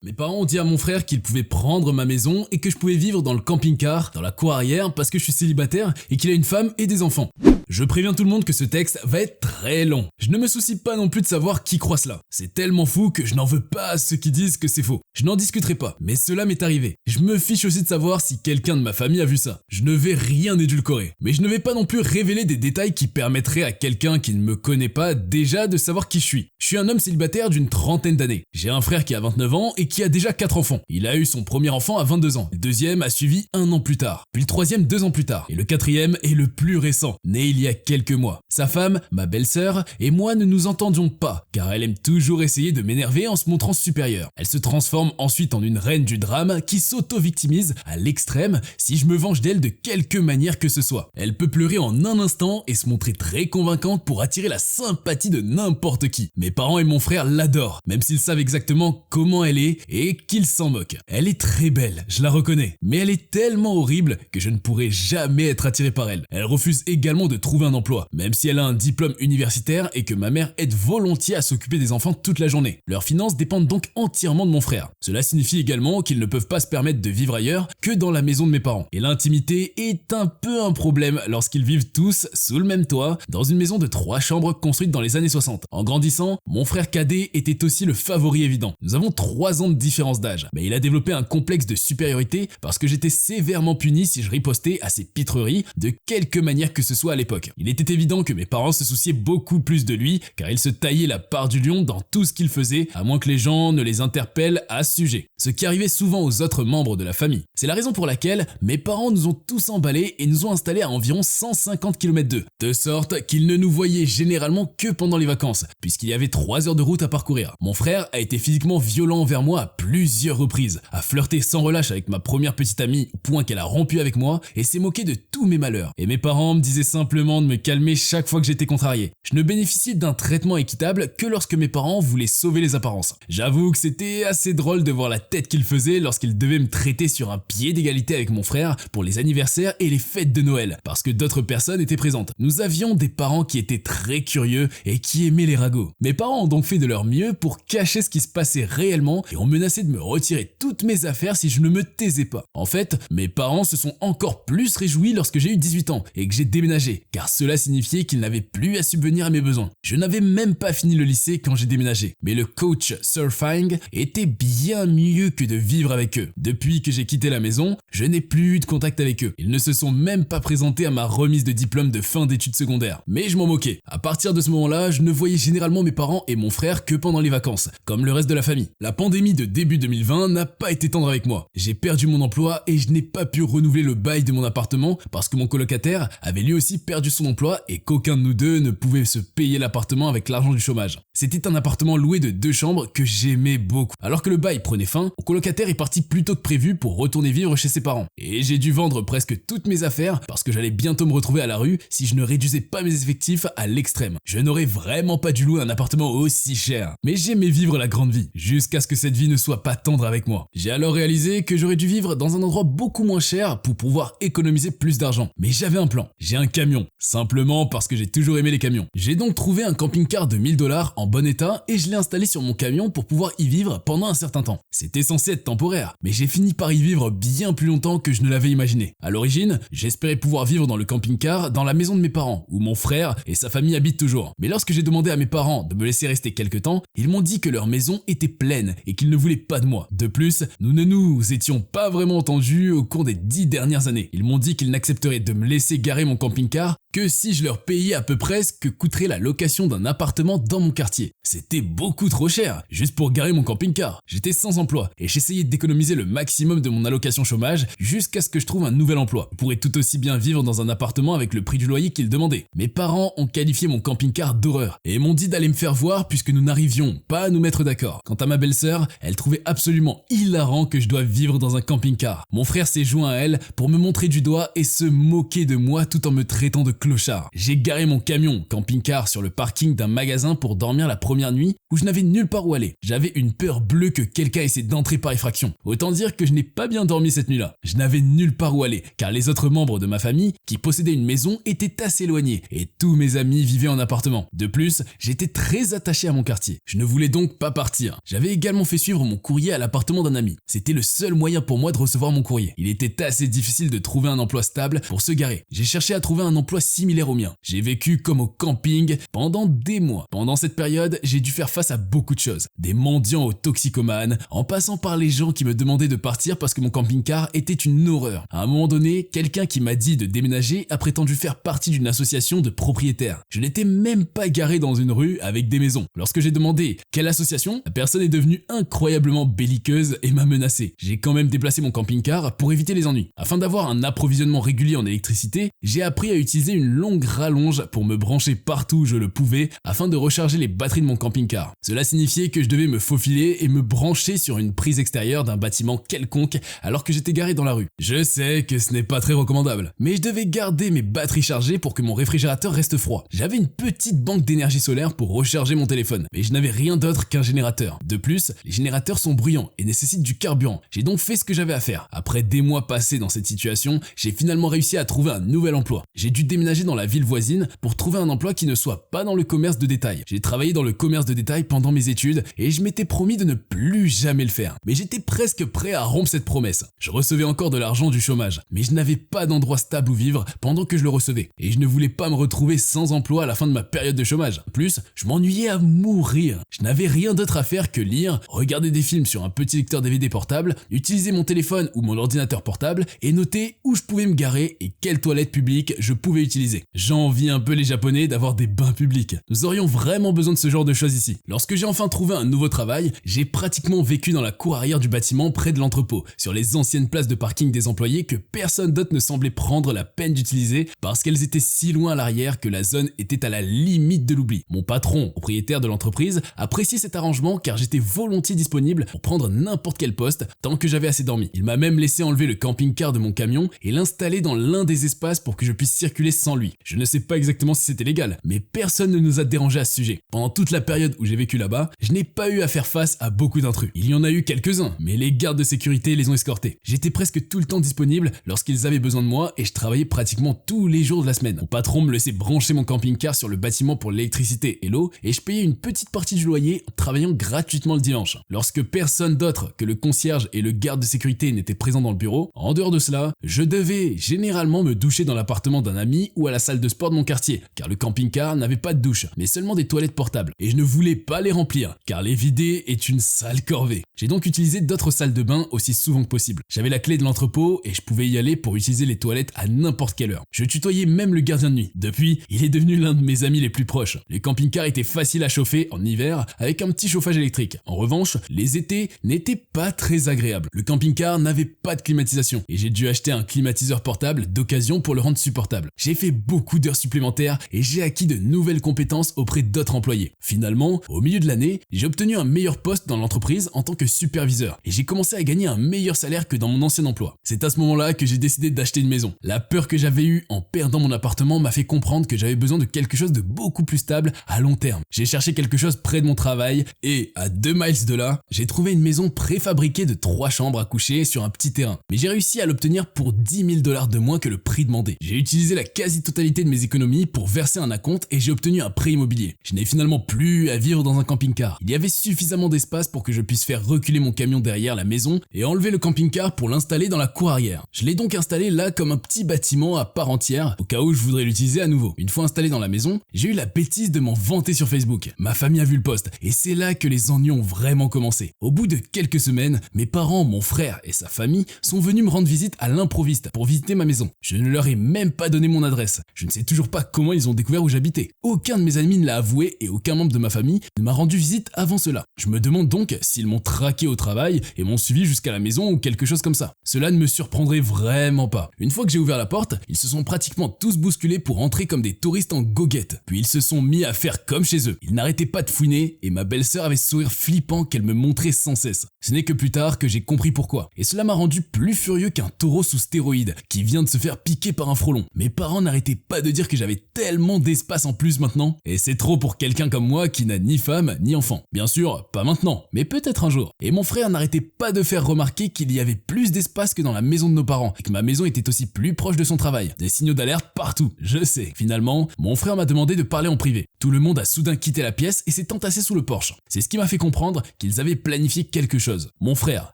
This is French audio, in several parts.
Mes parents ont dit à mon frère qu'ils pouvaient prendre ma maison et que je pouvais vivre dans le camping-car, dans la cour arrière, parce que je suis célibataire et qu'il a une femme et des enfants. Je préviens tout le monde que ce texte va être très long. Je ne me soucie pas non plus de savoir qui croit cela. C'est tellement fou que je n'en veux pas à ceux qui disent que c'est faux. Je n'en discuterai pas, mais cela m'est arrivé. Je me fiche aussi de savoir si quelqu'un de ma famille a vu ça. Je ne vais rien édulcorer, mais je ne vais pas non plus révéler des détails qui permettraient à quelqu'un qui ne me connaît pas déjà de savoir qui je suis. Je suis un homme célibataire d'une trentaine d'années. J'ai un frère qui a 29 ans et qui a déjà 4 enfants. Il a eu son premier enfant à 22 ans. Le deuxième a suivi 1 an plus tard. Puis le troisième 2 ans plus tard. Et le quatrième est le plus récent, né il y a quelques mois. Sa femme, ma belle-sœur, et moi ne nous entendions pas, car elle aime toujours essayer de m'énerver en se montrant supérieure. Elle se transforme ensuite en une reine du drame qui s'auto-victimise à l'extrême si je me venge d'elle de quelque manière que ce soit. Elle peut pleurer en un instant et se montrer très convaincante pour attirer la sympathie de n'importe qui. Mes parents et mon frère l'adorent, même s'ils savent exactement comment elle est et qu'ils s'en moquent. Elle est très belle, je la reconnais, mais elle est tellement horrible que je ne pourrai jamais être attiré par elle. Elle refuse également de trouver un emploi, même si elle a un diplôme universitaire et que ma mère aide volontiers à s'occuper des enfants toute la journée. Leurs finances dépendent donc entièrement de mon frère. Cela signifie également qu'ils ne peuvent pas se permettre de vivre ailleurs que dans la maison de mes parents. Et l'intimité est un peu un problème lorsqu'ils vivent tous sous le même toit, dans une maison de 3 chambres construite dans les années 60. En grandissant, mon frère cadet était aussi le favori évident. Nous avons 3 ans de différence d'âge, mais il a développé un complexe de supériorité parce que j'étais sévèrement puni si je ripostais à ses pitreries de quelque manière que ce soit à l'époque. Il était évident que mes parents se souciaient beaucoup plus de lui car il se taillait la part du lion dans tout ce qu'il faisait, à moins que les gens ne les interpellent à ce sujet. Ce qui arrivait souvent aux autres membres de la famille. C'est la raison pour laquelle mes parents nous ont tous emballés et nous ont installés à environ 150 km d'eux, de sorte qu'ils ne nous voyaient généralement que pendant les vacances, puisqu'il y avait 3 heures de route à parcourir. Mon frère a été physiquement violent envers moi à plusieurs reprises, a flirté sans relâche avec ma première petite amie au point qu'elle a rompu avec moi et s'est moqué de tous mes malheurs. Et mes parents me disaient simplement de me calmer chaque fois que j'étais contrarié. Je ne bénéficiais d'un traitement équitable que lorsque mes parents voulaient sauver les apparences. J'avoue que c'était assez drôle de voir la tête qu'ils faisaient lorsqu'ils devaient me traiter sur un pied d'égalité avec mon frère pour les anniversaires et les fêtes de Noël, parce que d'autres personnes étaient présentes. Nous avions des parents qui étaient très curieux et qui aimaient les ragots. Mes parents ont donc fait de leur mieux pour cacher ce qui se passait réellement et ont menacé de me retirer toutes mes affaires si je ne me taisais pas. En fait, mes parents se sont encore plus réjouis lorsque j'ai eu 18 ans et que j'ai déménagé, car cela signifiait qu'ils n'avaient plus à subvenir à mes besoins. Je n'avais même pas fini le lycée quand j'ai déménagé, mais le coach surfing était bien mieux que de vivre avec eux. Depuis que j'ai quitté la maison, je n'ai plus eu de contact avec eux. Ils ne se sont même pas présentés à ma remise de diplôme de fin d'études secondaires. Mais je m'en moquais. À partir de ce moment-là, je ne voyais généralement mes parents et mon frère que pendant les vacances, comme le reste de la famille. La pandémie de début 2020 n'a pas été tendre avec moi. J'ai perdu mon emploi et je n'ai pas pu renouveler le bail de mon appartement parce que mon colocataire avait lui aussi perdu son emploi et qu'aucun de nous deux ne pouvait se payer l'appartement avec l'argent du chômage. C'était un appartement loué de 2 chambres que j'aimais beaucoup. Alors que le bail prenait fin, mon colocataire est parti plus tôt que prévu pour retourner vivre chez ses parents. Et j'ai dû vendre presque toutes mes affaires parce que j'allais bientôt me retrouver à la rue si je ne réduisais pas mes effectifs à l'extrême. Je n'aurais vraiment pas dû louer un appartement aussi cher. Mais j'aimais vivre la grande vie, jusqu'à ce que cette vie ne soit pas tendre avec moi. J'ai alors réalisé que j'aurais dû vivre dans un endroit beaucoup moins cher pour pouvoir économiser plus d'argent. Mais j'avais un plan. J'ai un camion. Simplement parce que j'ai toujours aimé les camions. J'ai donc trouvé un camping-car de 1000 $ en bon état et je l'ai installé sur mon camion pour pouvoir y vivre pendant un certain temps. C'était censé être temporaire, mais j'ai fini par y vivre bien plus longtemps que je ne l'avais imaginé. À l'origine, j'espérais pouvoir vivre dans le camping-car dans la maison de mes parents, où mon frère et sa famille habitent toujours. Mais lorsque j'ai demandé à mes parents de me laisser rester quelques temps, ils m'ont dit que leur maison était pleine et qu'ils ne voulaient pas de moi. De plus, nous ne nous étions pas vraiment entendus au cours des 10 dernières années. Ils m'ont dit qu'ils n'accepteraient de me laisser garer mon camping-car que si je leur payais à peu près ce que coûterait la location d'un appartement dans mon quartier. C'était beaucoup trop cher, juste pour garer mon camping-car. J'étais sans emploi et j'essayais d'économiser le maximum de mon allocation chômage jusqu'à ce que je trouve un nouvel emploi. Je pourrais tout aussi bien vivre dans un appartement avec le prix du loyer qu'ils demandaient. Mes parents ont qualifié mon camping-car d'horreur et m'ont dit d'aller me faire voir puisque nous n'arrivions pas à nous mettre d'accord. Quant à ma belle-sœur, elle trouvait absolument hilarant que je doive vivre dans un camping-car. Mon frère s'est joint à elle pour me montrer du doigt et se moquer de moi tout en me traitant de clochard. J'ai garé mon camion camping-car sur le parking d'un magasin pour dormir la première nuit où je n'avais nulle part où aller. J'avais une peur bleue que quelqu'un essaie d'entrer par effraction. Autant dire que je n'ai pas bien dormi cette nuit-là. Je n'avais nulle part où aller car les autres membres de ma famille qui possédaient une maison étaient assez éloignés et tous mes amis vivaient en appartement. De plus, j'étais très attaché à mon quartier. Je ne voulais donc pas partir. J'avais également fait suivre mon courrier à l'appartement d'un ami. C'était le seul moyen pour moi de recevoir mon courrier. Il était assez difficile de trouver un emploi stable pour se garer. J'ai cherché à trouver un emploi similaire au mien. J'ai vécu comme au camping pendant des mois. Pendant cette période, j'ai dû faire face à beaucoup de choses. Des mendiants aux toxicomanes, en passant par les gens qui me demandaient de partir parce que mon camping-car était une horreur. À un moment donné, quelqu'un qui m'a dit de déménager a prétendu faire partie d'une association de propriétaires. Je n'étais même pas garé dans une rue avec des maisons. Lorsque j'ai demandé quelle association, la personne est devenue incroyablement belliqueuse et m'a menacé. J'ai quand même déplacé mon camping-car pour éviter les ennuis. Afin d'avoir un approvisionnement régulier en électricité, j'ai appris à utiliser une longue rallonge pour me brancher partout où je le pouvais afin de recharger les batteries de mon camping-car. Cela signifiait que je devais me faufiler et me brancher sur une prise extérieure d'un bâtiment quelconque alors que j'étais garé dans la rue. Je sais que ce n'est pas très recommandable, mais je devais garder mes batteries chargées pour que mon réfrigérateur reste froid. J'avais une petite banque d'énergie solaire pour recharger mon téléphone, mais je n'avais rien d'autre qu'un générateur. De plus, les générateurs sont bruyants et nécessitent du carburant. J'ai donc fait ce que j'avais à faire. Après des mois passés dans cette situation, j'ai finalement réussi à trouver un nouvel emploi. J'ai dû déménager dans la ville voisine pour trouver un emploi qui ne soit pas dans le commerce de détail. J'ai travaillé dans le commerce de détail pendant mes études et je m'étais promis de ne plus jamais le faire. Mais j'étais presque prêt à rompre cette promesse. Je recevais encore de l'argent du chômage, mais je n'avais pas d'endroit stable où vivre pendant que je le recevais. Et je ne voulais pas me retrouver sans emploi à la fin de ma période de chômage. En plus, je m'ennuyais à mourir. Je n'avais rien d'autre à faire que lire, regarder des films sur un petit lecteur DVD portable, utiliser mon téléphone ou mon ordinateur portable et noter où je pouvais me garer et quelle toilette publique je pouvais utiliser. J'envie un peu les Japonais d'avoir des bains publics. Nous aurions vraiment besoin de ce genre de choses ici. Lorsque j'ai enfin trouvé un nouveau travail, j'ai pratiquement vécu dans la cour arrière du bâtiment près de l'entrepôt, sur les anciennes places de parking des employés que personne d'autre ne semblait prendre la peine d'utiliser parce qu'elles étaient si loin à l'arrière que la zone était à la limite de l'oubli. Mon patron, propriétaire de l'entreprise, appréciait cet arrangement car j'étais volontiers disponible pour prendre n'importe quel poste tant que j'avais assez dormi. Il m'a même laissé enlever le camping-car de mon camion et l'installer dans l'un des espaces pour que je puisse circuler sans lui. Je ne sais pas exactement si c'était légal, mais personne ne nous a dérangé à ce sujet. Pendant toute la période où j'ai vécu là-bas, je n'ai pas eu à faire face à beaucoup d'intrus. Il y en a eu quelques-uns, mais les gardes de sécurité les ont escortés. J'étais presque tout le temps disponible lorsqu'ils avaient besoin de moi et je travaillais pratiquement tous les jours de la semaine. Mon patron me laissait brancher mon camping-car sur le bâtiment pour l'électricité et l'eau et je payais une petite partie du loyer en travaillant gratuitement le dimanche. Lorsque personne d'autre que le concierge et le garde de sécurité n'était présent dans le bureau, en dehors de cela, je devais généralement me doucher dans l'appartement d'un ami ou à la salle de sport de mon quartier, car le camping-car n'avait pas de douche, mais seulement des toilettes portables, et je ne voulais pas les remplir, car les vider est une sale corvée. J'ai donc utilisé d'autres salles de bain aussi souvent que possible. J'avais la clé de l'entrepôt et je pouvais y aller pour utiliser les toilettes à n'importe quelle heure. Je tutoyais même le gardien de nuit. Depuis, il est devenu l'un de mes amis les plus proches. Les camping-cars étaient faciles à chauffer en hiver avec un petit chauffage électrique. En revanche, les étés n'étaient pas très agréables. Le camping-car n'avait pas de climatisation et j'ai dû acheter un climatiseur portable d'occasion pour le rendre supportable. J'ai fait beaucoup d'heures supplémentaires et j'ai acquis de nouvelles compétences auprès d'autres employés. Finalement, au milieu de l'année, j'ai obtenu un meilleur poste dans l'entreprise en tant que superviseur et j'ai commencé à gagner un meilleur salaire que dans mon ancien emploi. C'est à ce moment-là que j'ai décidé d'acheter une maison. La peur que j'avais eue en perdant mon appartement m'a fait comprendre que j'avais besoin de quelque chose de beaucoup plus stable à long terme. J'ai cherché quelque chose près de mon travail et à 2 miles de là, j'ai trouvé une maison préfabriquée de 3 chambres à coucher sur un petit terrain. Mais j'ai réussi à l'obtenir pour $10 000 de moins que le prix demandé. J'ai utilisé la quasi-totalité de mes économies pour verser un acompte et j'ai obtenu un prêt immobilier. Je n'ai finalement plus à vivre dans un camping-car. Il y avait suffisamment d'espace pour que je puisse faire reculer mon camion derrière la maison et enlever le camping-car pour l'installer dans la cour arrière. Je l'ai donc installé là comme un petit bâtiment à part entière au cas où je voudrais l'utiliser à nouveau. Une fois installé dans la maison, j'ai eu la bêtise de m'en vanter sur Facebook. Ma famille a vu le post et c'est là que les ennuis ont vraiment commencé. Au bout de quelques semaines, mes parents, mon frère et sa famille sont venus me rendre visite à l'improviste pour visiter ma maison. Je ne leur ai même pas donné mon adresse. Je ne sais toujours pas comment ils ont découvert où j'habitais. Aucun de mes amis ne l'a avoué et aucun membre de ma famille ne m'a rendu visite avant cela. Je me demande donc s'ils m'ont traqué au travail et m'ont suivi jusqu'à la maison ou quelque chose comme ça. Cela ne me surprendrait vraiment pas. Une fois que j'ai ouvert la porte, ils se sont pratiquement tous bousculés pour entrer comme des touristes en goguette. Puis ils se sont mis à faire comme chez eux. Ils n'arrêtaient pas de fouiner et ma belle-sœur avait ce sourire flippant qu'elle me montrait sans cesse. Ce n'est que plus tard que j'ai compris pourquoi. Et cela m'a rendu plus furieux qu'un taureau sous stéroïdes qui vient de se faire piquer par un frelon. Mes parents n'avaient n'arrêtait pas de dire que j'avais tellement d'espace en plus maintenant. Et c'est trop pour quelqu'un comme moi qui n'a ni femme ni enfant. Bien sûr, pas maintenant, mais peut-être un jour. Et mon frère n'arrêtait pas de faire remarquer qu'il y avait plus d'espace que dans la maison de nos parents et que ma maison était aussi plus proche de son travail. Des signaux d'alerte partout, je sais. Finalement, mon frère m'a demandé de parler en privé. Tout le monde a soudain quitté la pièce et s'est entassé sous le porche. C'est ce qui m'a fait comprendre qu'ils avaient planifié quelque chose. Mon frère,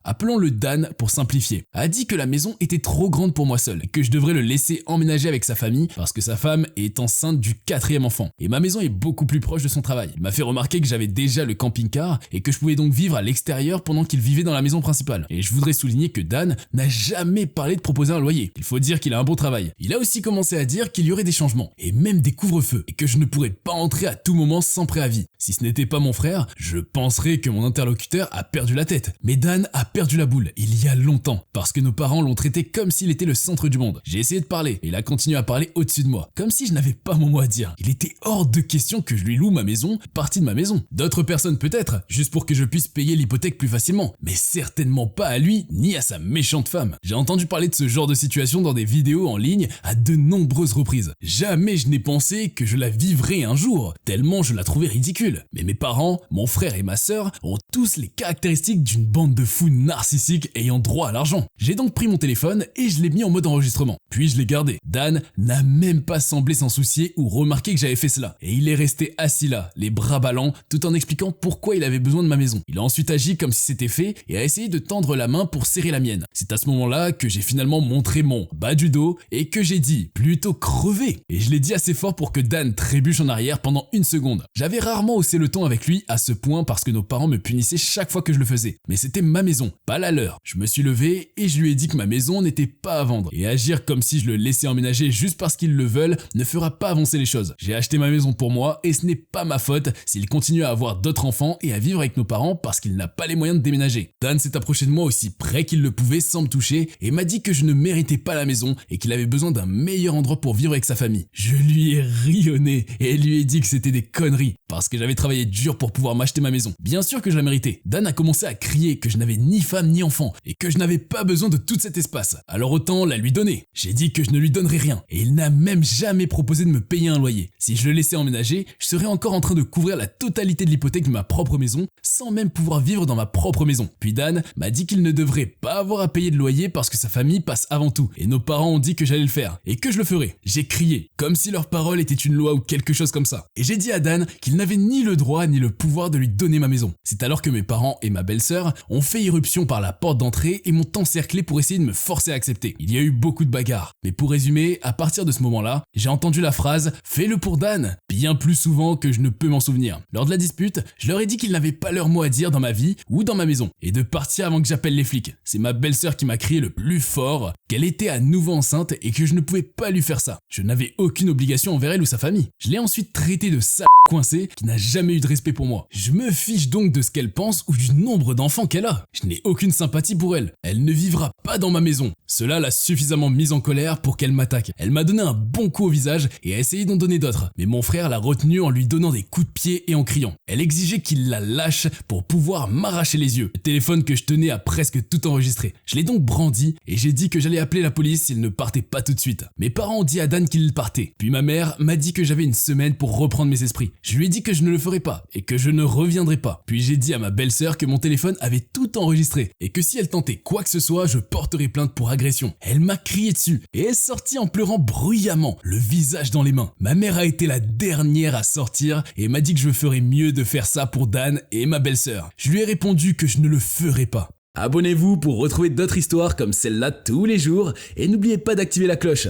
appelons-le Dan pour simplifier, a dit que la maison était trop grande pour moi seul et que je devrais le laisser emménager avec sa famille parce que sa femme est enceinte du 4e enfant. Et ma maison est beaucoup plus proche de son travail. Il m'a fait remarquer que j'avais déjà le camping-car et que je pouvais donc vivre à l'extérieur pendant qu'il vivait dans la maison principale. Et je voudrais souligner que Dan n'a jamais parlé de proposer un loyer. Il faut dire qu'il a un bon travail. Il a aussi commencé à dire qu'il y aurait des changements et même des couvre-feux et que je ne pourrais pas entrer à tout moment sans préavis. Si ce n'était pas mon frère, je penserais que mon interlocuteur a perdu la tête. Mais Dan a perdu la boule il y a longtemps parce que nos parents l'ont traité comme s'il était le centre du monde. J'ai essayé de parler et il a continué à parler au-dessus de moi, comme si je n'avais pas mon mot à dire. Il était hors de question que je lui loue ma maison, partie de ma maison. D'autres personnes peut-être, juste pour que je puisse payer l'hypothèque plus facilement, mais certainement pas à lui ni à sa méchante femme. J'ai entendu parler de ce genre de situation dans des vidéos en ligne à de nombreuses reprises. Jamais je n'ai pensé que je la vivrais un jour, tellement je la trouvais ridicule. Mais mes parents, mon frère et ma sœur ont tous les caractéristiques d'une bande de fous narcissiques ayant droit à l'argent. J'ai donc pris mon téléphone et je l'ai mis en mode enregistrement. Puis je l'ai gardé. Dan n'a même pas semblé s'en soucier ou remarquer que j'avais fait cela. Et il est resté assis là, les bras ballants, tout en expliquant pourquoi il avait besoin de ma maison. Il a ensuite agi comme si c'était fait et a essayé de tendre la main pour serrer la mienne. C'est à ce moment-là que j'ai finalement montré mon bas du dos et que j'ai dit plutôt crever. Et je l'ai dit assez fort pour que Dan trébuche en arrière pendant une seconde. J'avais rarement haussé le ton avec lui à ce point parce que nos parents me punissaient chaque fois que je le faisais. Mais c'était ma maison, pas la leur. Je me suis levé et je lui ai dit que ma maison n'était pas à vendre. Et agir comme si je le laissais emménager juste parce qu'ils le veulent ne fera pas avancer les choses. J'ai acheté ma maison pour moi et ce n'est pas ma faute s'il continue à avoir d'autres enfants et à vivre avec nos parents parce qu'il n'a pas les moyens de déménager. Dan s'est approché de moi aussi près qu'il le pouvait sans me toucher et m'a dit que je ne méritais pas la maison et qu'il avait besoin d'un meilleur endroit pour vivre avec sa famille. Je lui ai rionné et lui ai dit que c'était des conneries parce que j'avais travaillé dur pour pouvoir m'acheter ma maison. Bien sûr que je la méritais. Dan a commencé à crier que je n'avais ni femme ni enfant et que je n'avais pas besoin de tout cet espace. Alors autant la lui donner. J'ai dit que je ne lui donnerais rien et il n'a même jamais proposé de me payer un loyer. Si je le laissais emménager, je serais encore en train de couvrir la totalité de l'hypothèque de ma propre maison sans même pouvoir vivre dans ma propre maison. Puis Dan m'a dit qu'il ne devrait pas avoir à payer de loyer parce que sa famille passe avant tout et nos parents ont dit que j'allais le faire et que je le ferais. J'ai crié comme si leur parole était une loi ou quelque chose comme ça. Et j'ai dit à Dan qu'il n'avait ni le droit ni le pouvoir de lui donner ma maison. C'est alors que mes parents et ma belle-sœur ont fait irruption par la porte d'entrée et m'ont encerclé pour essayer de me forcer à accepter. Il y a eu beaucoup de bagarres. Mais pour résumer, à partir de ce moment-là, j'ai entendu la phrase « Fais-le pour Dan » bien plus souvent que je ne peux m'en souvenir. Lors de la dispute, je leur ai dit qu'ils n'avaient pas leur mot à dire dans ma vie ou dans ma maison et de partir avant que j'appelle les flics. C'est ma belle-sœur qui m'a crié le plus fort qu'elle était à nouveau enceinte et que je ne pouvais pas lui faire ça. Je n'avais aucune obligation envers elle ou sa famille. Je l'ai ensuite traité de sale coincé qui n'a jamais eu de respect pour moi. Je me fiche donc de ce qu'elle pense ou du nombre d'enfants qu'elle a. Je n'ai aucune sympathie pour elle. Elle ne vivra pas dans ma maison. Cela l'a suffisamment mise en colère pour qu'elle m'attaque. Elle m'a donné un bon coup au visage et a essayé d'en donner d'autres. Mais mon frère l'a retenue en lui donnant des coups de pied et en criant. Elle exigeait qu'il la lâche pour pouvoir m'arracher les yeux. Le téléphone que je tenais a presque tout enregistré. Je l'ai donc brandi et j'ai dit que j'allais appeler la police s'il ne partait pas tout de suite. Mes parents ont dit à Dan qu'il partait. Puis ma mère m'a dit que j'avais une semaine pour reprendre mes esprits. Je lui ai dit que je ne le ferais pas et que je ne reviendrai pas. Puis j'ai dit à ma belle-sœur que mon téléphone avait tout enregistré et que si elle tentait quoi que ce soit, je porterais plainte pour agression. Elle m'a crié dessus et est sortie en pleurant bruyamment, le visage dans les mains. Ma mère a été la dernière à sortir et m'a dit que je ferais mieux de faire ça pour Dan et ma belle-sœur. Je lui ai répondu que je ne le ferais pas. Abonnez-vous pour retrouver d'autres histoires comme celle-là tous les jours et n'oubliez pas d'activer la cloche.